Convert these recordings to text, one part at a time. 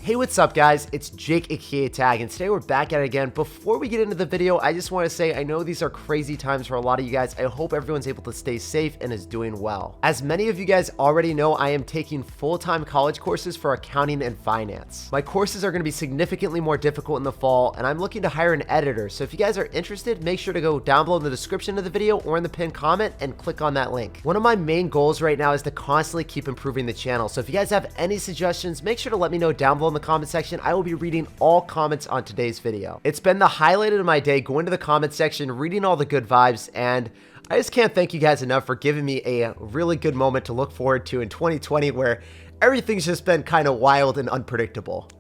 Hey, what's up guys? It's Jake aka Tag, and today we're back at it again. Before we get into the video, I just want to say I know these are crazy times for a lot of you guys. I hope everyone's able to stay safe and is doing well. As many of you guys already know, I am taking full-time college courses for accounting and finance. My courses are going to be significantly more difficult in the fall, and I'm looking to hire an editor. So if you guys are interested, make sure to go down below in the description of the video or in the pinned comment and click on that link. One of my main goals right now is to constantly keep improving the channel. So if you guys have any suggestions, make sure to let me know down below in the comment section. I will be reading all comments on today's video. It's been the highlight of my day, going to the comment section, reading all the good vibes, and I just can't thank you guys enough for giving me a really good moment to look forward to in 2020, where everything's just been kind of wild and unpredictable.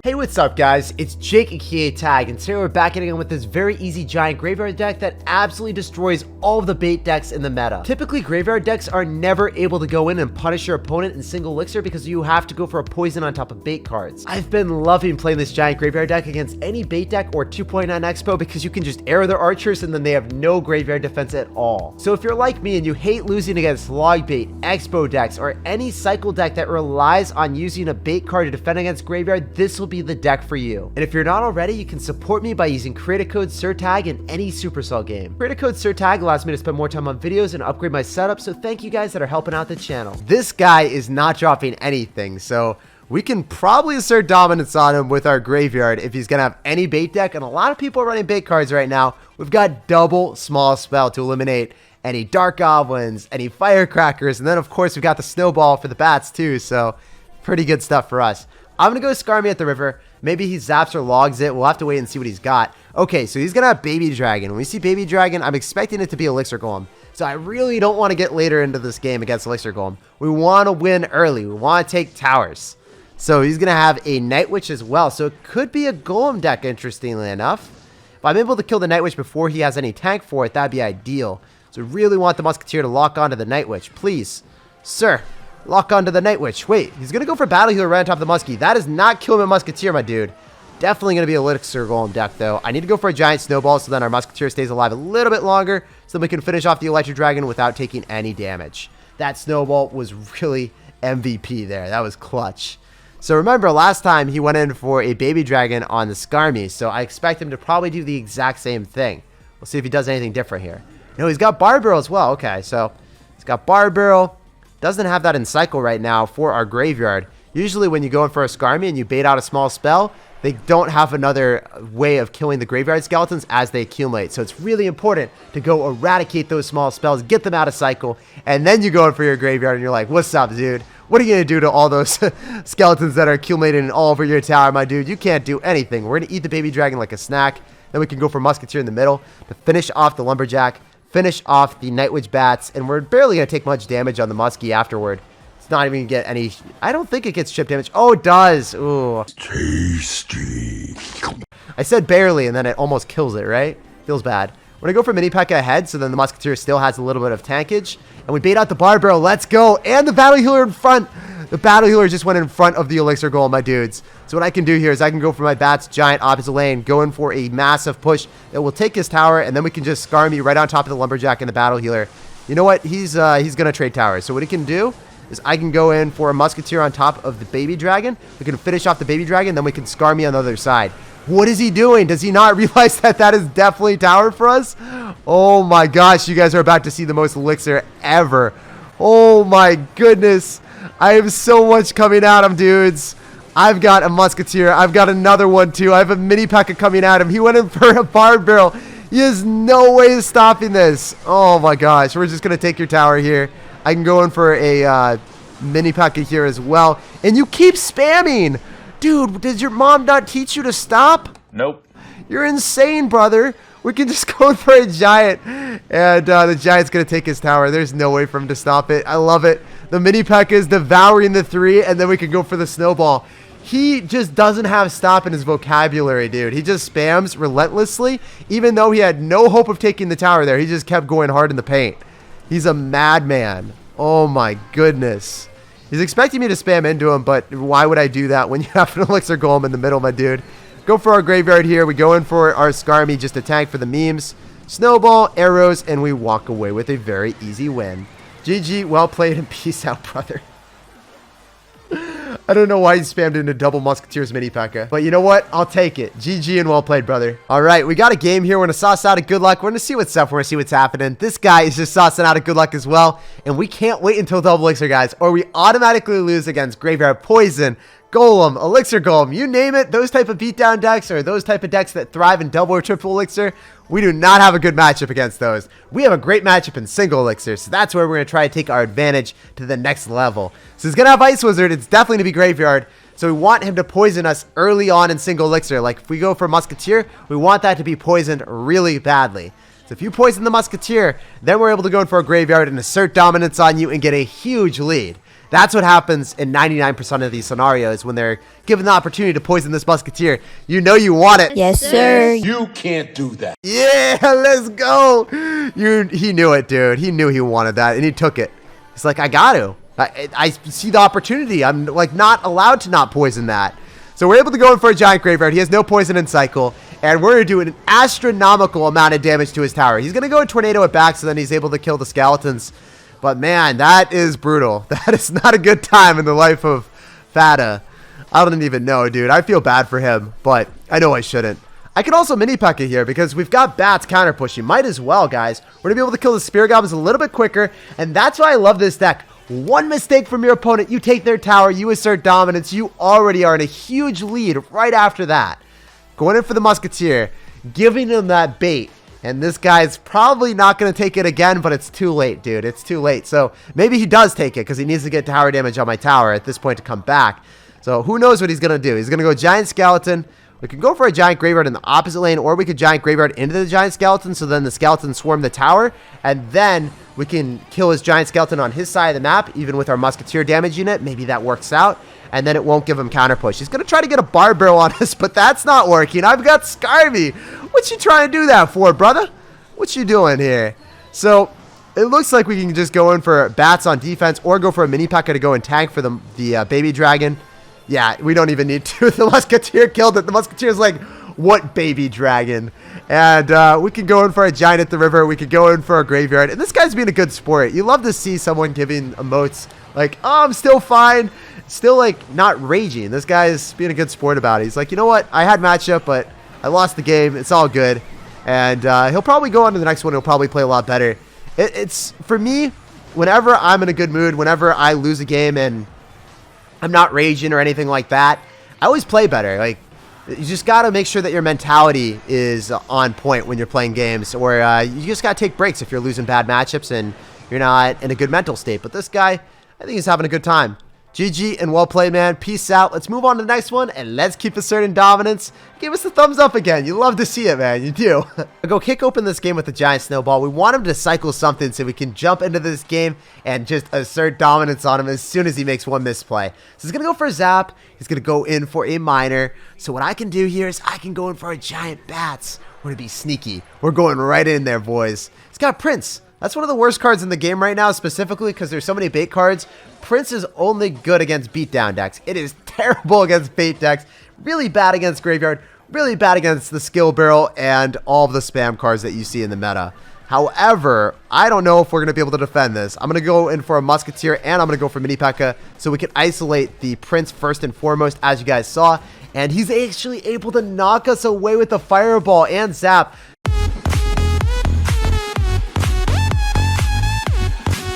Hey, what's up guys? It's Jake aka Tag, and today we're back at it again with this very easy giant graveyard deck that absolutely destroys all of the bait decks in the meta. Typically, graveyard decks are never able to go in and punish your opponent in single elixir because you have to go for a poison on top of bait cards. I've been loving playing this giant graveyard deck against any bait deck or 2.9 Expo because you can just arrow their archers and then they have no graveyard defense at all. So if you're like me and you hate losing against log bait, Expo decks, or any cycle deck that relies on using a bait card to defend against graveyard, this will be the deck for you. And if you're not already, you can support me by using creator code SirTag in any Supercell game. Creator code SirTag allows me to spend more time on videos and upgrade my setup, so thank you guys that are helping out the channel. This guy is not dropping anything, so we can probably assert dominance on him with our graveyard if he's gonna have any bait deck, and a lot of people are running bait cards right now. We've got double small spell to eliminate any dark goblins, any firecrackers, and then of course we've got the snowball for the bats too, so pretty good stuff for us. I'm gonna go Skarmy at the river. Maybe he zaps or logs it. We'll have to wait and see what he's got. Okay, so he's gonna have Baby Dragon. When we see Baby Dragon, I'm expecting it to be Elixir Golem. So I really don't want to get later into this game against Elixir Golem. We want to win early. We want to take towers. So he's gonna have a Night Witch as well. So it could be a Golem deck, interestingly enough. If I'm able to kill the Night Witch before he has any tank for it, that'd be ideal. So we really want the Musketeer to lock onto the Night Witch. Please, sir. Lock onto the Night Witch. Wait, he's going to go for Battle Healer right on top of the Muskie. That is not killing a Musketeer, my dude. Definitely going to be a Elixir Golem deck, though. I need to go for a Giant Snowball so then our Musketeer stays alive a little bit longer so then we can finish off the Electric Dragon without taking any damage. That Snowball was really MVP there. That was clutch. So remember, last time he went in for a Baby Dragon on the Skarmy, so I expect him to probably do the exact same thing. We'll see if he does anything different here. No, he's got Barb Barrel as well. Okay, so he's got Barb Barrel. Doesn't have that in cycle right now for our graveyard. Usually when you go in for a Skarmy and you bait out a small spell, they don't have another way of killing the graveyard skeletons as they accumulate. So it's really important to go eradicate those small spells, get them out of cycle, and then you go in for your graveyard and you're like, what's up, dude? What are you going to do to all those skeletons that are accumulating all over your tower, my dude? You can't do anything. We're going to eat the Baby Dragon like a snack. Then we can go for Musketeer in the middle to finish off the Lumberjack. Finish off the Night Witch bats, and we're barely going to take much damage on the Muskie afterward. It's not even going to get any... I don't think it gets chip damage. Oh, it does. Ooh. Tasty. I said barely, and then it almost kills it, right? Feels bad. We're going to go for Mini P.E.K.K.A ahead, so then the Musketeer still has a little bit of tankage. And we bait out the Barb Barrel. Let's go. And the Battle Healer in front. The Battle Healer just went in front of the Elixir Golem, my dudes. So what I can do here is I can go for my Bats Giant opposite lane, go in for a massive push that will take his tower, and then we can just Skarmy right on top of the Lumberjack and the Battle Healer. You know what? He's going to trade towers. So what he can do is I can go in for a Musketeer on top of the Baby Dragon. We can finish off the Baby Dragon, then we can Skarmy on the other side. What is he doing? Does he not realize that that is definitely tower for us? Oh my gosh, you guys are about to see the most elixir ever. Oh my goodness. I have so much coming at him, dudes. I've got a Musketeer. I've got another one, too. I have a Mini P.E.K.K.A coming at him. He went in for a Barb Barrel. He has no way of stopping this. Oh, my gosh. We're just going to take your tower here. I can go in for a Mini P.E.K.K.A here as well. And you keep spamming. Dude, did your mom not teach you to stop? Nope. You're insane, brother. We can just go for a Giant. And the Giant's going to take his tower. There's no way for him to stop it. I love it. The Mini P.E.K.K.A is devouring the 3, and then we can go for the Snowball. He just doesn't have stop in his vocabulary, dude. He just spams relentlessly, even though he had no hope of taking the tower there. He just kept going hard in the paint. He's a madman. Oh my goodness. He's expecting me to spam into him, but why would I do that when you have an Elixir Golem in the middle, my dude? Go for our graveyard here. We go in for our Skarmy just to tank for the memes. Snowball, arrows, and we walk away with a very easy win. GG, well played, and peace out, brother. I don't know why he spammed into double Musketeers mini P.E.K.K.A. But you know what? I'll take it. GG and well played, brother. All right, we got a game here. We're going to sauce out a good luck. We're going to see what's up. We're going to see what's happening. This guy is just saucing out a good luck as well. And we can't wait until double elixir, guys, or we automatically lose against Graveyard Poison, Golem, Elixir Golem, you name it. Those type of beatdown decks or those type of decks that thrive in double or triple elixir, we do not have a good matchup against those. We have a great matchup in single elixir, so that's where we're going to try to take our advantage to the next level. So he's going to have Ice Wizard. It's definitely going to be Graveyard. So we want him to poison us early on in single elixir. Like if we go for Musketeer, we want that to be poisoned really badly. So if you poison the Musketeer, then we're able to go in for a Graveyard and assert dominance on you and get a huge lead. That's what happens in 99% of these scenarios when they're given the opportunity to poison this Musketeer. You know you want it. Yes, sir. You can't do that. Yeah, let's go. He knew it, dude. He knew he wanted that, and he took it. He's like, I got to. I see the opportunity. I'm like not allowed to not poison that. So we're able to go in for a giant Graveyard. He has no poison in cycle, and we're going to do an astronomical amount of damage to his tower. He's going to go in Tornado at back, so then he's able to kill the skeletons. But man, that is brutal. That is not a good time in the life of Fata. I don't even know, dude. I feel bad for him, but I know I shouldn't. I can also mini P.E.K.K.A. here because we've got bats counter pushing. Might as well, guys. We're going to be able to kill the Spirit Goblins a little bit quicker, and that's why I love this deck. One mistake from your opponent, you take their tower, you assert dominance, you already are in a huge lead right after that. Going in for the Musketeer, giving him that bait. And this guy's probably not going to take it again, but it's too late, dude. It's too late. So maybe he does take it because he needs to get tower damage on my tower at this point to come back. So who knows what he's going to do. He's going to go Giant Skeleton. We can go for a Giant Graveyard in the opposite lane, or we could Giant Graveyard into the Giant Skeleton, so then the Skeleton swarm the tower, and then we can kill his Giant Skeleton on his side of the map, even with our Musketeer damage unit. Maybe that works out, and then it won't give him counter push. He's going to try to get a Bar Barrel on us, but that's not working. I've got Scarby. What you trying to do that for, brother? What you doing here? So it looks like we can just go in for bats on defense, or go for a mini P.E.K.K.A. to go and tank for the baby dragon. Yeah, we don't even need to. The Musketeer killed it. The Musketeer's like, what baby dragon? And we can go in for a giant at the river. We could go in for a Graveyard. And this guy's being a good sport. You love to see someone giving emotes like, oh, I'm still fine. Still like not raging. This guy's being a good sport about it. He's like, you know what? I had matchup, but I lost the game. It's all good. And he'll probably go on to the next one. He'll probably play a lot better. It's for me, whenever I'm in a good mood, whenever I lose a game and I'm not raging or anything like that, I always play better. Like, you just got to make sure that your mentality is on point when you're playing games, or you just got to take breaks if you're losing bad matchups and you're not in a good mental state. But this guy, I think he's having a good time. GG and well played, man. Peace out. Let's move on to the next one, and let's keep asserting dominance. Give us the thumbs up again. You love to see it, man. You do. I'll go kick open this game with the giant snowball. We want him to cycle something so we can jump into this game and just assert dominance on him as soon as he makes one misplay. So he's going to go for a zap. He's going to go in for a miner. So what I can do here is I can go in for a giant bats. We're going to be sneaky. We're going right in there, boys. He's got Prince. That's one of the worst cards in the game right now, specifically because there's so many bait cards. Prince is only good against beatdown decks. It is terrible against bait decks. Really bad against Graveyard. Really bad against the Skill Barrel and all of the spam cards that you see in the meta. However, I don't know if we're going to be able to defend this. I'm going to go in for a Musketeer, and I'm going to go for mini P.E.K.K.A. so we can isolate the Prince first and foremost, as you guys saw. And he's actually able to knock us away with the Fireball and Zap.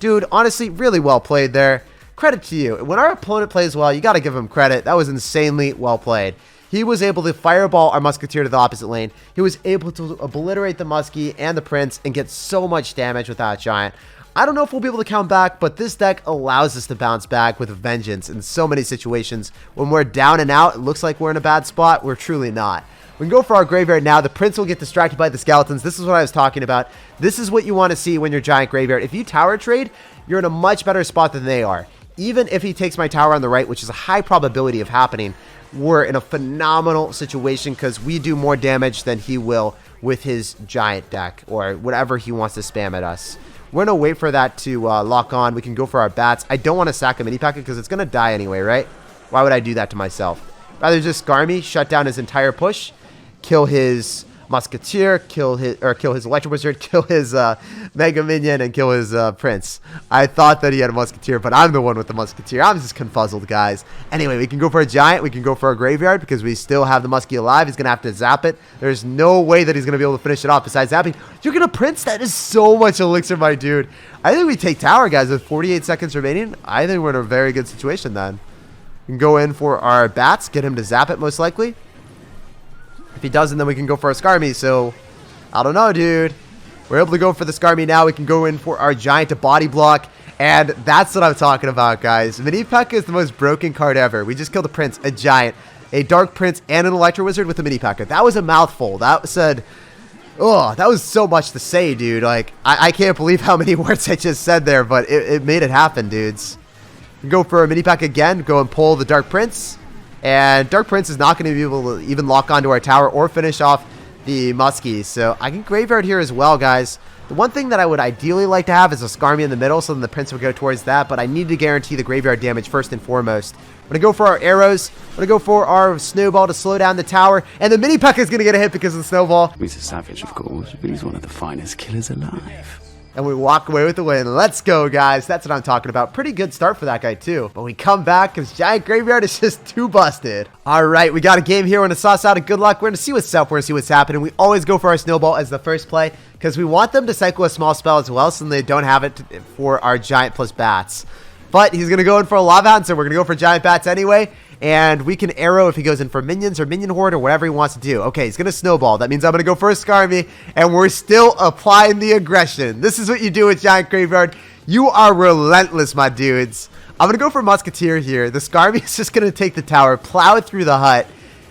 Dude, honestly, really well played there. Credit to you. When our opponent plays well, you got to give him credit. That was insanely well played. He was able to fireball our Musketeer to the opposite lane. He was able to obliterate the Muskie and the Prince and get so much damage with that Giant. I don't know if we'll be able to come back, but this deck allows us to bounce back with a vengeance in so many situations. When we're down and out, it looks like we're in a bad spot. We're truly not. We can go for our Graveyard now. The Prince will get distracted by the Skeletons. This is what I was talking about. This is what you want to see when you're Giant Graveyard. If you tower trade, you're in a much better spot than they are. Even if he takes my tower on the right, which is a high probability of happening, we're in a phenomenal situation because we do more damage than he will with his Giant deck or whatever he wants to spam at us. We're going to wait for that to lock on. We can go for our bats. I don't want to sack a mini P.E.K.K.A. because it's going to die anyway, right? Why would I do that to myself? Rather just Skarmy, shut down his entire push, kill his Musketeer, kill his Electro Wizard, kill his Mega Minion, and kill his Prince. I thought that he had a Musketeer, but I'm the one with the Musketeer. I'm just confuzzled, guys. Anyway, we can go for a Giant. We can go for a Graveyard because we still have the Muskie alive. He's going to have to zap it. There's no way that he's going to be able to finish it off besides zapping. You're going to Prince? That is so much Elixir, my dude. I think we take tower, guys, with 48 seconds remaining. I think we're in a very good situation then. We can go in for our bats, get him to zap it most likely. If he doesn't, then we can go for a Skarmy. So, I don't know, dude. We're able to go for the Skarmy now. We can go in for our Giant to body block. And that's what I'm talking about, guys. Mini P.E.K.K.A is the most broken card ever. We just killed a Prince, a Giant, a Dark Prince, and an Electro Wizard with a Mini P.E.K.K.A. That was a mouthful. That said... Oh, that was so much to say, dude. Like, I can't believe how many words I just said there, but it made it happen, dudes. Go for a Mini P.E.K.K.A again. Go and pull the Dark Prince. And Dark Prince is not going to be able to even lock onto our tower or finish off the Muskie. So I can Graveyard here as well, guys. The one thing that I would ideally like to have is a Skarmy in the middle, so then the Prince would go towards that. But I need to guarantee the Graveyard damage first and foremost. I'm going to go for our arrows. I'm going to go for our Snowball to slow down the tower. And the Mini P.E.K.K.A is going to get a hit because of the Snowball. He's a savage, of course, but he's one of the finest killers alive. And we walk away with the win. Let's go, guys. That's what I'm talking about. Pretty good start for that guy, too. But we come back because Giant Graveyard is just too busted. All right, we got a game here. We're going to sauce out a good luck. We're going to see what's up. We're going to see what's happening. We always go for our Snowball as the first play because we want them to cycle a small spell as well so they don't have it for our Giant plus Bats. But he's going to go in for a Lava Hound, so we're going to go for Giant Bats anyway. And we can arrow if he goes in for minions or minion horde or whatever he wants to do. Okay, he's going to snowball. That means I'm going to go for a Skarmy. And we're still applying the aggression. This is what you do with Giant Graveyard. You are relentless, my dudes. I'm going to go for Musketeer here. The Skarmy is just going to take the tower, plow it through the hut.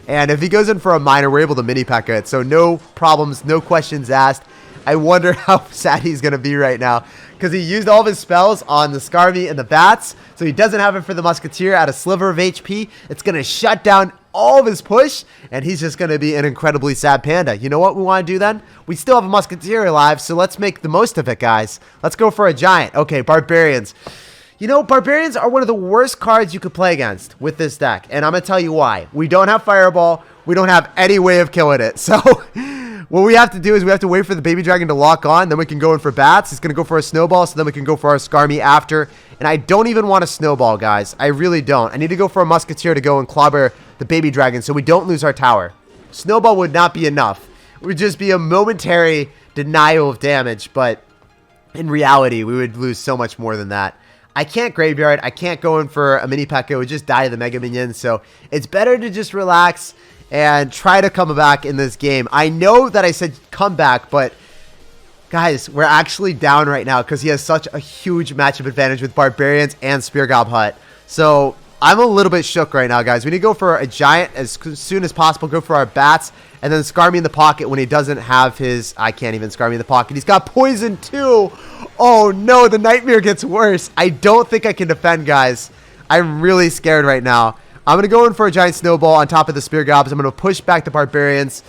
And if he goes in for a miner, we're able to Mini P.E.K.K.A it. So no problems, no questions asked. I wonder how sad he's going to be right now. Because he used all of his spells on the Skarmy and the Bats. So he doesn't have it for the Musketeer at a sliver of HP. It's going to shut down all of his push. And he's just going to be an incredibly sad panda. You know what we want to do then? We still have a Musketeer alive. So let's make the most of it, guys. Let's go for a Giant. Okay, Barbarians. You know, Barbarians are one of the worst cards you could play against with this deck. And I'm going to tell you why. We don't have Fireball. We don't have any way of killing it. So... what we have to do is we have to wait for the Baby Dragon to lock on. Then we can go in for Bats. He's going to go for a Snowball. So then we can go for our Skarmy after. And I don't even want a Snowball, guys. I really don't. I need to go for a Musketeer to go and clobber the Baby Dragon so we don't lose our tower. Snowball would not be enough. It would just be a momentary denial of damage. But in reality, we would lose so much more than that. I can't Graveyard. I can't go in for a Mini P.E.K.K.A. It would just die to the Mega Minions. So it's better to just relax and try to come back in this game. I know that I said come back, but guys, we're actually down right now because he has such a huge matchup advantage with Barbarians and Spear Gob Hut. So I'm a little bit shook right now, guys. We need to go for a Giant as soon as possible. Go for our Bats, and then Skarmy in the pocket when he doesn't have his... I can't even Skarmy in the pocket. He's got Poison too. Oh no, the Nightmare gets worse. I don't think I can defend, guys. I'm really scared right now. I'm going to go in for a Giant Snowball on top of the Spear Gobs. I'm going to push back the Barbarians.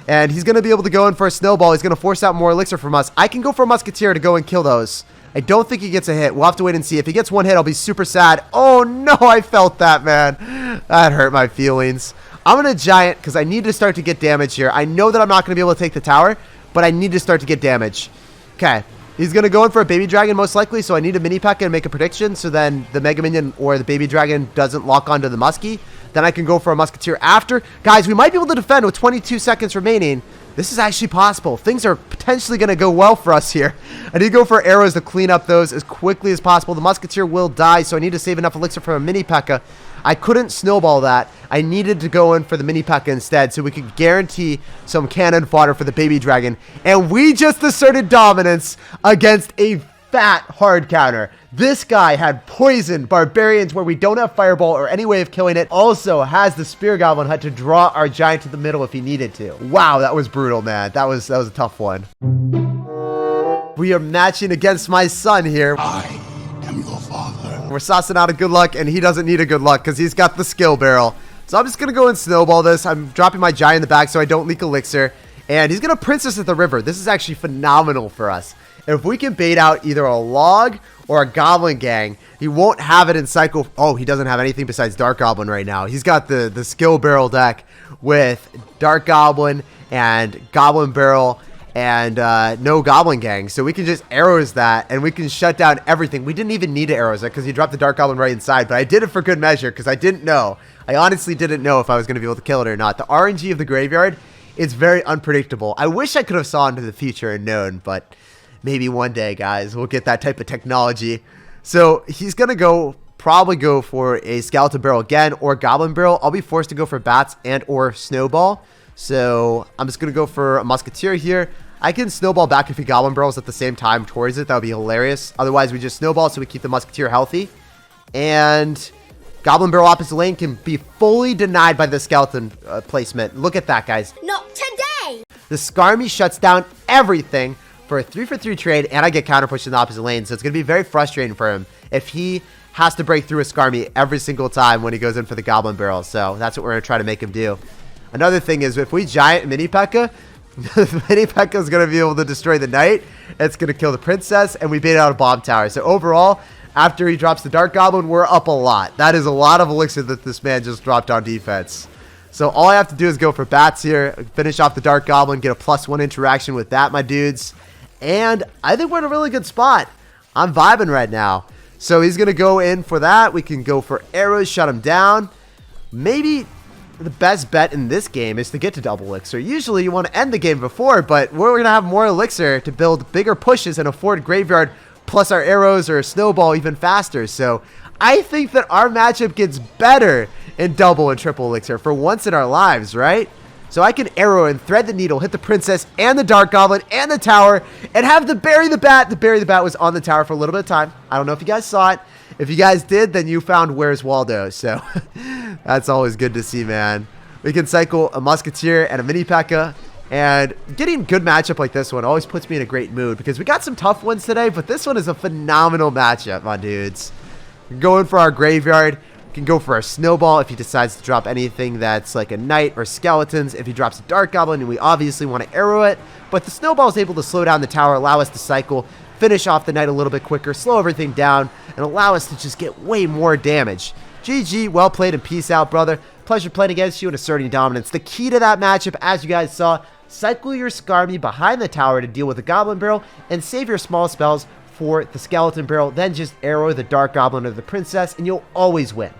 And he's going to be able to go in for a Snowball. He's going to force out more Elixir from us. I can go for a Musketeer to go and kill those. I don't think he gets a hit. We'll have to wait and see. If he gets one hit, I'll be super sad. Oh, no, I felt that, man. That hurt my feelings. I'm going to Giant because I need to start to get damage here. I know that I'm not going to be able to take the tower, but I need to start to get damage. Okay. He's going to go in for a Baby Dragon most likely, so I need a Mini P.E.K.K.A and make a prediction so then the Mega Minion or the Baby Dragon doesn't lock onto the Muskie. Then I can go for a Musketeer after. Guys, we might be able to defend with 22 seconds remaining. This is actually possible. Things are potentially going to go well for us here. I need to go for arrows to clean up those as quickly as possible. The Musketeer will die, so I need to save enough Elixir for a Mini P.E.K.K.A. I couldn't snowball that. I needed to go in for the Mini P.E.K.K.A instead so we could guarantee some cannon fodder for the Baby Dragon. And we just asserted dominance against a fat hard counter. This guy had Poison, Barbarians where we don't have Fireball or any way of killing it. Also has the Spear Goblin Hut to draw our Giant to the middle if he needed to. Wow, that was brutal, man. That was a tough one. We are matching against my son here. I am your father. We're saucing out a good luck, and he doesn't need a good luck because he's got the skill barrel. So I'm just going to go and snowball this. I'm dropping my Giant in the back so I don't leak Elixir. And he's going to Princess at the river. This is actually phenomenal for us. If we can bait out either a log or a goblin gang, he won't have it in cycle. Oh, he doesn't have anything besides Dark Goblin right now. He's got the skill barrel deck with Dark Goblin and Goblin Barrel and no Goblin Gang. So we can just arrows that and we can shut down everything. We didn't even need to arrows that because he dropped the Dark Goblin right inside. But I did it for good measure because I didn't know. I honestly didn't know if I was going to be able to kill it or not. The RNG of the graveyard is very unpredictable. I wish I could have saw into the future and known, but maybe one day, guys, we'll get that type of technology. So he's going to probably go for a Skeleton Barrel again or Goblin Barrel. I'll be forced to go for Bats and or Snowball. So I'm just going to go for a Musketeer here. I can Snowball back if he Goblin Barrels at the same time towards it. That would be hilarious. Otherwise, we just Snowball so we keep the Musketeer healthy. And Goblin Barrel opposite lane can be fully denied by the Skeleton placement. Look at that, guys. Not today! The Skarmy shuts down everything for a 3-for-3 trade, and I get counter pushed in the opposite lane. So it's going to be very frustrating for him if he has to break through a Skarmy every single time when he goes in for the Goblin Barrel. So that's what we're going to try to make him do. Another thing is if we Giant Mini P.E.K.K.A, Mini P.E.K.K.A is going to be able to destroy the Knight. It's going to kill the Princess, and we bait out a Bomb Tower. So overall, after he drops the Dark Goblin, we're up a lot. That is a lot of elixir that this man just dropped on defense. So all I have to do is go for Bats here, finish off the Dark Goblin, get a +1 interaction with that, my dudes. And I think we're in a really good spot. I'm vibing right now. So he's going to go in for that. We can go for arrows, shut him down. Maybe the best bet in this game is to get to double elixir. Usually you want to end the game before, but we're going to have more elixir to build bigger pushes and afford graveyard plus our arrows or snowball even faster. So I think that our matchup gets better in double and triple elixir for once in our lives, right? So I can arrow and thread the needle, hit the Princess and the Dark Goblin and the tower, and have the Bury the Bat. The Bury the Bat was on the tower for a little bit of time. I don't know if you guys saw it. If you guys did, then you found Where's Waldo. So that's always good to see, man. We can cycle a Musketeer and a Mini P.E.K.K.A. And getting good matchup like this one always puts me in a great mood because we got some tough ones today, but this one is a phenomenal matchup, my dudes. We're going for our graveyard. We can go for our Snowball if he decides to drop anything that's like a Knight or Skeletons. If he drops a Dark Goblin, and we obviously want to arrow it, but the Snowball is able to slow down the tower, allow us to cycle, finish off the Knight a little bit quicker, slow everything down, and allow us to just get way more damage. GG, well played, and peace out, brother. Pleasure playing against you and asserting dominance. The key to that matchup, as you guys saw, cycle your Skarmy behind the tower to deal with the Goblin Barrel and save your small spells for the Skeleton Barrel. Then just arrow the Dark Goblin or the Princess and you'll always win.